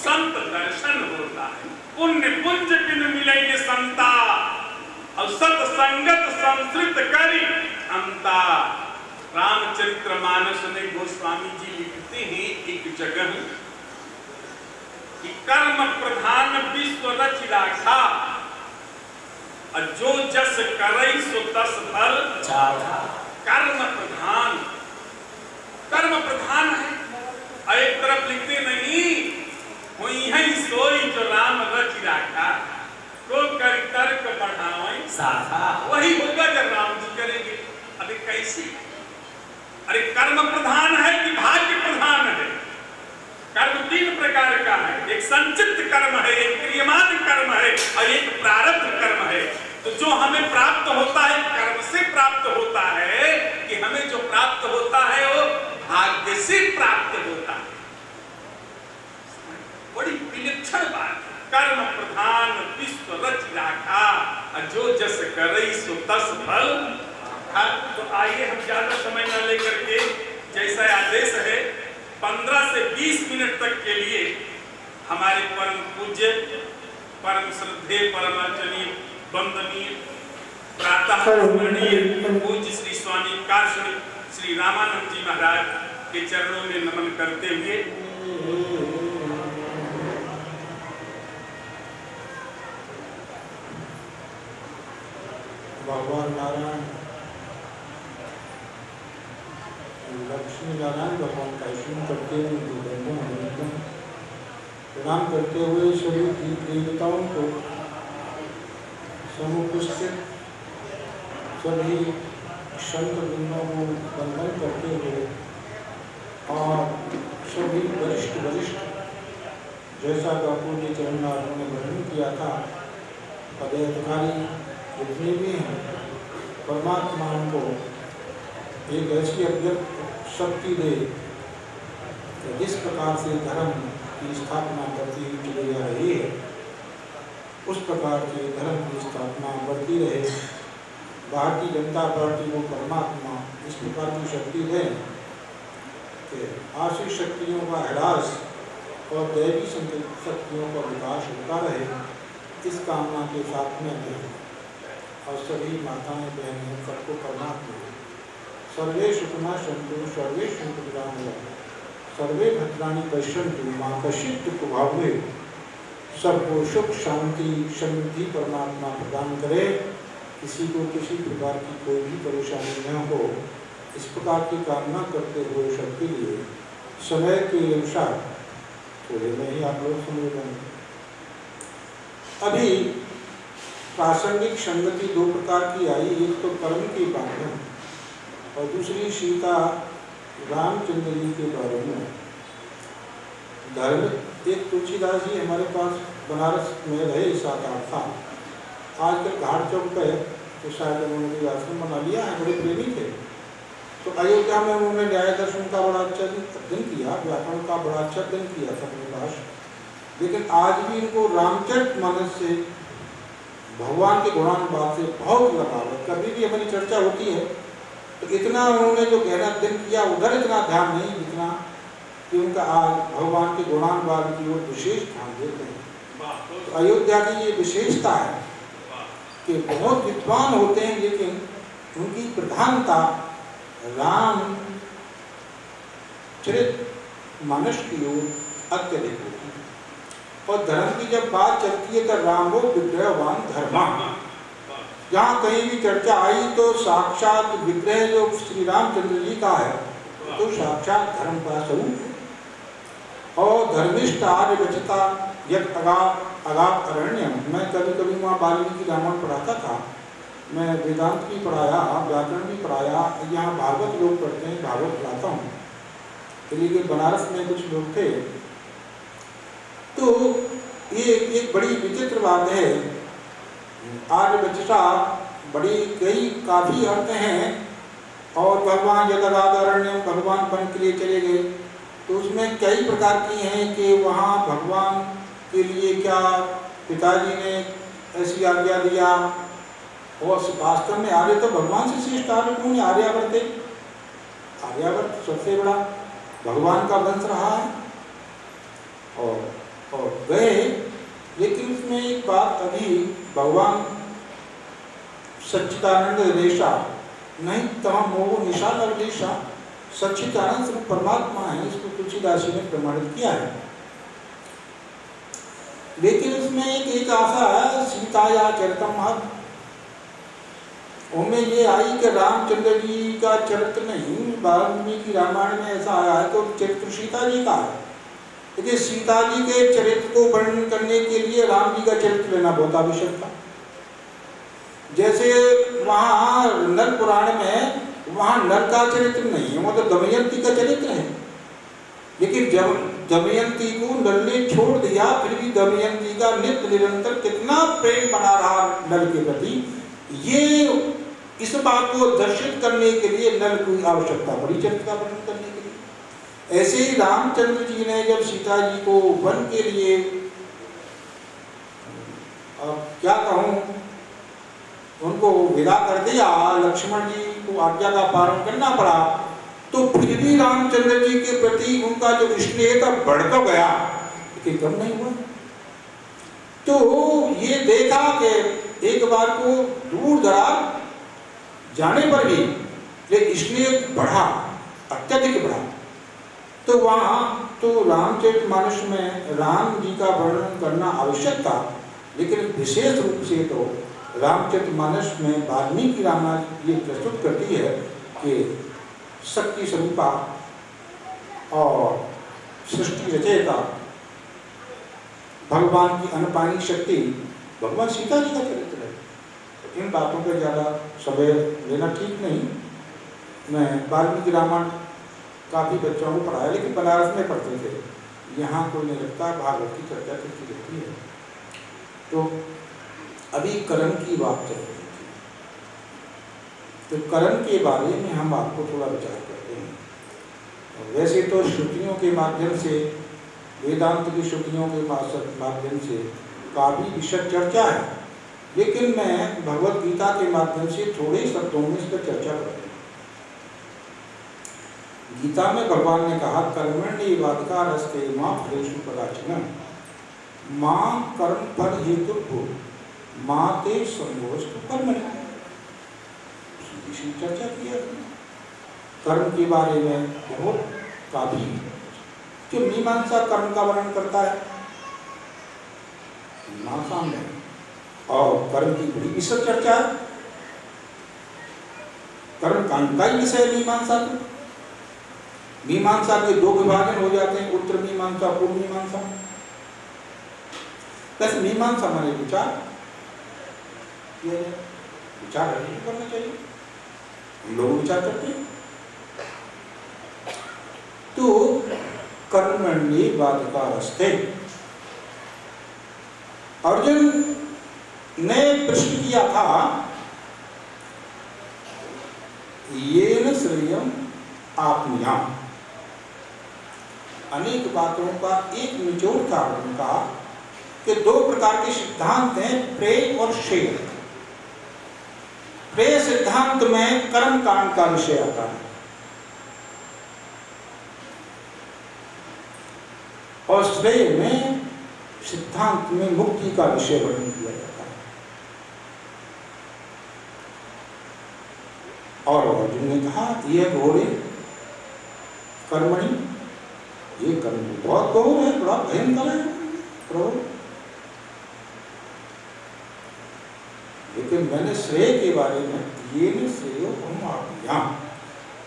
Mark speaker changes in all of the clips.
Speaker 1: संत दर्शन होता है। पुण्य पुंज बिन मिलेंगे संता, और सत्संगत संस्कृत करी अंता। रामचरितमानस में गोस्वामी जी लिखते हैं एक जगह कि कर्म प्रधान विश्व रच राखा, और जो जस करई सो तस फल चाखा। कर्म प्रधान, कर्म प्रधान है। और एक तरफ लिखते नहीं, हुई है सोई जो राम रच राखा, तो कर तर्क बढ़ावे साखा। वही होगा जब राम जी करेंगे। अरे कैसे? अरे कर्म प्रधान है कि भाग्य प्रधान है? कर्म तीन प्रकार का है, एक संचित कर्म है, एक क्रियमान कर्म है, और एक प्रारब्ध कर्म है। तो जो हमें प्राप्त होता है कर्म से प्राप्त होता है, कि हमें जो प्राप्त होता है वो भाग्य से प्राप्त होता है। बड़ी विलक्षण बात। कर्म प्रधान विश्व रच राखा, और जो जस करई सो तस फल। तो आइए हम ज्यादा समय न लेकर के, जैसा आदेश है 15 से 20 मिनट तक के लिए हमारे परम पूज्य, परम श्रद्धेय, परमाचरणीय, वंदनीय, प्रातः स्मरणीय पूज्य श्री स्वामी काशी श्री रामानंद जी महाराज के चरणों में नमन करते हुए
Speaker 2: भगवान नारायण, लक्ष्मी नारायण भगवान का स्मरण करते हुए प्रणाम करते हुए सभी देवताओं को, समुपस्थित सभी संत वृंदों को वंदन करते हुए, और सभी वरिष्ठ जैसा बापू के चरण ने वर्णन किया था, पदाधिकारी जितने भी हैं, परमात्मा को एक ऐसी अव्यक्त शक्ति दे कि जिस प्रकार से धर्म की स्थापना करती हुई चली जा रही है, उस प्रकार से धर्म की स्थापना बढ़ती रहे। भारतीय जनता पार्टी को परमात्मा इस प्रकार की शक्ति दे कि आशीष शक्तियों का ह्रास और दैवी शक्तियों का विकास होता रहे, इस कामना के साथ में है। और सभी माताएं बहनें सबको परमात्मा सर्वे सुखना संतु सर्वे संतुराम सर्वे भद्राणी पश्यन्तु मां कश्चित् दुःख भावे। सबको सुख शांति समृद्धि परमात्मा प्रदान करे, किसी को किसी प्रकार की कोई भी परेशानी न हो, इस प्रकार की कामना करते हुए सबके लिए समय के अनुसार थोड़े में ही आप लोग समझ लेंगे। अभी प्रासंगिक संगति दो प्रकार की आई, एक तो कर्म के बारे में और दूसरी सीता रामचंद्र जी के बारे में। धर्म, एक तुलसीदास जी हमारे पास बनारस में रहे 7-8 साल, आजकल घाट चौक पे तो शायद उन्होंने आश्रम बना लिया है, बड़े प्रेमी थे। तो अयोध्या में उन्होंने न्याय दर्शन का बड़ा अच्छा अध्ययन किया, व्याकरण का बड़ा अच्छा अध्ययन किया था अपने पास। लेकिन आज भी इनको रामचरितमानस से, भगवान के गुणानुवाद से बहुत लगाव है। कभी भी हमारी चर्चा होती है तो इतना उन्होंने जो गहरा अध्ययन किया उधर इतना ध्यान नहीं, जितना कि उनका आज भगवान के गुणानुवाद की ओर विशेष ध्यान देते हैं। तो अयोध्या की ये विशेषता है कि बहुत विद्वान होते हैं, लेकिन उनकी प्रधानता राम चरित मानस की ओर अत्यधिक होती है। और धर्म की जब बात चलती है तो राम वो विग्रहवान धर्म, जहाँ कहीं भी चर्चा आई तो साक्षात विग्रह जो श्री रामचंद्र जी का है तो साक्षात धर्म का स्वरूप। और धर्मिष्ठ आर्य रचता यद अगाप अरण्यम। मैं कभी कभी वहाँ वाल्मीकि रामायण पढ़ाता था, मैं वेदांत भी पढ़ाया, व्याकरण भी पढ़ाया, यहाँ भागवत लोग पढ़ते हैं, भागवत पढ़ाता हूँ। लेकिन बनारस में कुछ लोग थे, तो ये एक बड़ी विचित्र बात है। आर्य बचता बड़ी कई काफ़ी अर्थ हैं, और भगवान यदगादरण्य भगवान बन के लिए चले गए, तो उसमें कई प्रकार की हैं कि वहाँ भगवान के लिए क्या पिताजी ने ऐसी आज्ञा दिया, और वास्तव में आर्य तो भगवान से श्रेष्ठ आर्य कौन है? आर्यावर्त है। आर्यावर्त सबसे बड़ा भगवान का वंश रहा है। और और गए, लेकिन उसमें एक बात अभी भगवान सच्चिदानंद रेशा नहीं तमाम मोह निशा निर्देशा सच्चिदानंद स्वरूप परमात्मा है, इसको तुलसीदास जी ने प्रमाणित किया है। लेकिन उसमें एक आशा है सीताया चरितम महत्, उनमें ये आई कि रामचंद्र जी का चरित्र नहीं, वाल्मीकि रामायण में ऐसा आया है कि चरित्र सीता जी का है, लेकिन सीता जी के चरित्र को वर्णन करने के लिए राम जी का चरित्र लेना बहुत आवश्यक था। जैसे वहाँ नल पुराण में वहाँ नल का चरित्र नहीं है, वो तो दमयंती का चरित्र है, लेकिन जब दमयंती को नल ने छोड़ दिया फिर भी दमयंती का नित्य निरंतर कितना प्रेम बना रहा नल के प्रति, ये इस बात को दर्शित करने के लिए नल की आवश्यकता पड़ी चरित्र का वर्णन करने के लिए। ऐसे ही रामचंद्र जी ने जब सीता जी को वन के लिए, अब क्या कहूँ, उनको विदा कर दिया, लक्ष्मण जी को आज्ञा का पालन करना पड़ा, तो फिर भी रामचंद्र जी के प्रति उनका जो स्नेह था बढ़ तो गया लेकिन कम नहीं हुआ। तो ये देखा कि एक बार को दूर दराज जाने पर भी ये स्नेह बढ़ा, अत्यधिक बढ़ा। तो वहाँ तो रामचरितमानस में राम जी का वर्णन करना आवश्यक था, लेकिन विशेष रूप से तो रामचरितमानस में वाल्मीकि रामायण ये प्रस्तुत करती है कि शक्ति स्वरूपा और सृष्टि रचयिता भगवान की अनपानी शक्ति भगवान सीता जी का चरित्र है। तो इन बातों पर ज़्यादा समय लेना ठीक नहीं। मैं वाल्मीकि रामायण काफ़ी बच्चों को पढ़ाया, लेकिन बनारस में पढ़ते थे, यहाँ कोई नहीं रखता, भागवत की चर्चा करती रहती है। तो अभी करण की बात चल रही थी, तो करण के बारे में हम आपको थोड़ा विचार करते हैं। वैसे तो श्रुतियों के माध्यम से, वेदांत की श्रुतियों के माध्यम से काफ़ी विशद चर्चा है, लेकिन मैं भगवत गीता के माध्यम से थोड़े शब्दों में इस पर चर्चा करता हूँ। गीता में भगवान ने कहा कर्मण्येवाधिकारस्ते मा फलेषु कदाचन मां कर्म फल हेतु मां ते संभोस्तु कर्मणि। चर्चा की है कर्म के बारे में बहुत काफी, जो मीमांसा कर्म का वर्णन करता है मीमांसा में, और कर्म की बड़ी विशद चर्चा है। कर्म कांड का ही विषय मीमांसा। मीमांसा के दो विभाजन हो जाते हैं, उत्तर मीमांसा, पूर्व मीमांसा। वैसे मीमांसा माने विचार, ये विचार करना चाहिए, हम लोग विचार करते हैं। तो कर्मण्येवाधिकारस्ते, अर्जुन ने प्रश्न किया था येन श्रेयम आत्मयाम। अनेक बातों का एक निचोड़ था उनका कि दो प्रकार के सिद्धांत हैं, प्रेय और श्रेय। प्रेय सिद्धांत में कर्म कांड का विषय आता है और श्रेय में सिद्धांत में मुक्ति का विषय वर्णन किया जाता है। और अर्जुन ने कहा यह घोड़े कर्मणि, ये कर्म बहुत घोर है, बड़ा भयंकर है प्रभु, लेकिन मैंने श्रेय के बारे में ये नहीं श्रेय हम,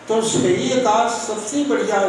Speaker 2: तो श्रेय का सबसे बढ़िया